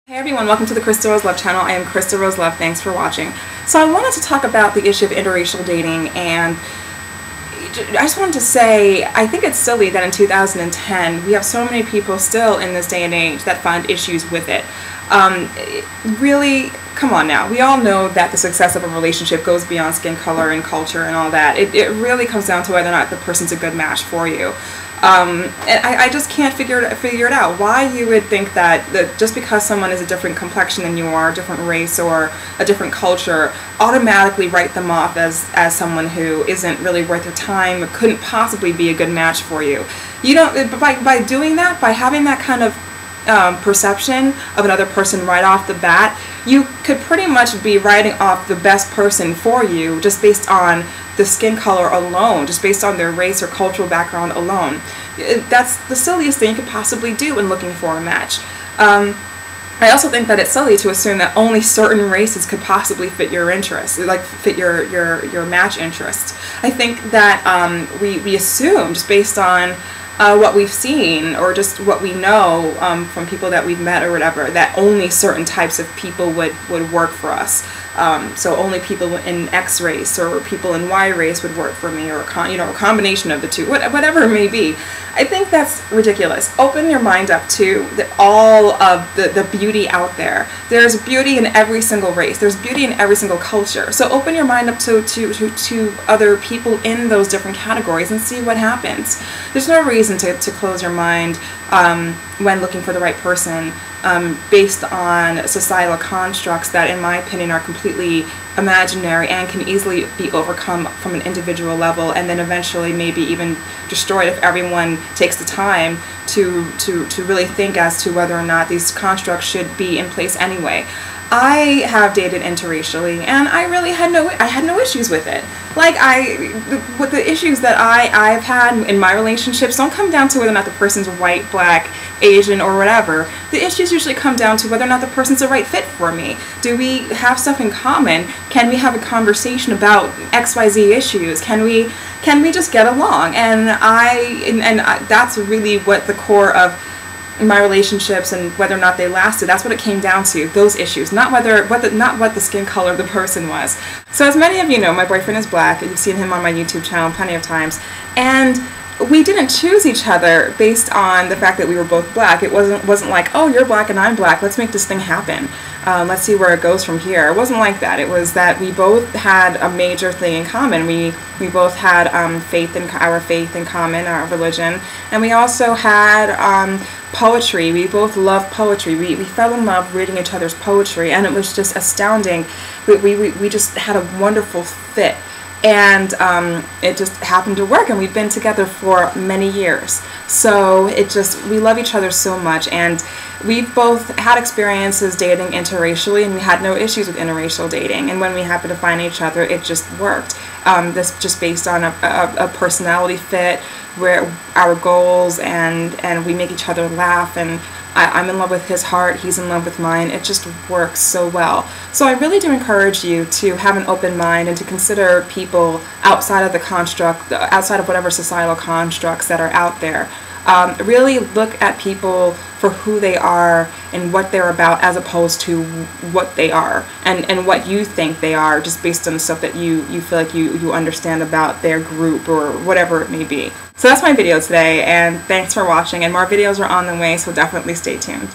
Hey everyone, welcome to the Krista Rose Love channel. I am Krista Rose Love. Thanks for watching. So I wanted to talk about the issue of interracial dating, and I just wanted to say I think it's silly that in 2010 we have so many people still in this day and age that find issues with it. Really, come on now. We all know that the success of a relationship goes beyond skin color and culture and all that. It really comes down to whether or not the person's a good match for you. And I just can't figure it out. Why you would think that just because someone is a different complexion than you are, a different race or a different culture, automatically write them off as someone who isn't really worth your time or couldn't possibly be a good match for you. You don't, by doing that, by having that kind of perception of another person right off the bat, you could pretty much be writing off the best person for you just based on the skin color alone, just based on their race or cultural background alone. That's the silliest thing you could possibly do when looking for a match. I also think that it's silly to assume that only certain races could possibly fit your interests, like fit your match interests. I think that we assume, just based on what we've seen or just what we know from people that we've met or whatever, that only certain types of people would work for us. So only people in X race or people in Y race would work for me, or a combination of the two, whatever it may be. I think that's ridiculous. Open your mind up to all of the beauty out there. There's beauty in every single race. There's beauty in every single culture. So open your mind up to other people in those different categories and see what happens. There's no reason to close your mind when looking for the right person based on societal constructs that, in my opinion, are completely imaginary and can easily be overcome from an individual level, and then eventually maybe even destroyed if everyone takes the time to really think as to whether or not these constructs should be in place anyway. I have dated interracially, and I really had no issues with it. Like, with the issues that I've had in my relationships don't come down to whether or not the person's white, black, Asian, or whatever. The issues usually come down to whether or not the person's the right fit for me. Do we have stuff in common? Can we have a conversation about XYZ issues? Can we just get along? And that's really what the core of my relationships and whether or not they lasted, that's what it came down to, those issues, not what the skin color of the person was. So as many of you know, my boyfriend is black. You've seen him on my YouTube channel plenty of times, and we didn't choose each other based on the fact that we were both black. It wasn't like, oh, you're black and I'm black, let's make this thing happen. Let's see where it goes from here. It wasn't like that. It was that we both had a major thing in common. We both had our faith in common, our religion, and we also had poetry. We both loved poetry. We fell in love reading each other's poetry, and it was just astounding. We just had a wonderful fit. And it just happened to work, and we've been together for many years. So we love each other so much, and we've both had experiences dating interracially, and we had no issues with interracial dating. And when we happened to find each other, it just worked. This just based on a personality fit, where our goals, and we make each other laugh, and I'm in love with his heart, he's in love with mine. It just works so well. So I really do encourage you to have an open mind and to consider people outside of the construct, outside of whatever societal constructs that are out there. Really look at people for who they are and what they're about, as opposed to what they are and what you think they are, just based on the stuff that you feel like you understand about their group or whatever it may be. So that's my video today, and thanks for watching, and more videos are on the way, so definitely stay tuned.